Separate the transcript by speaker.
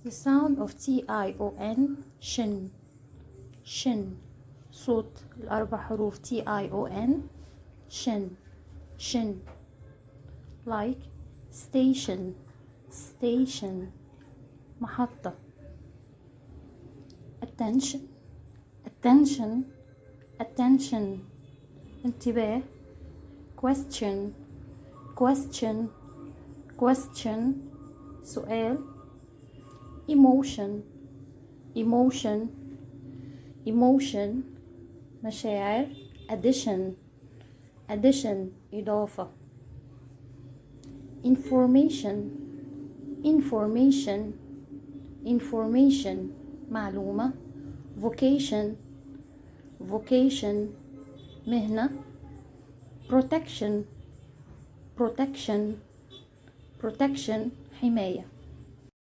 Speaker 1: The sound of tion shin shin. صوت الأربع حروف tion shin shin. Like station station. محطة. attention attention attention. انتباه. question question question. سؤال. emotion emotion emotion. مشاعر. addition addition. إضافة. information information information. معلومة. vocation vocation. مهنة. protection protection protection. حماية.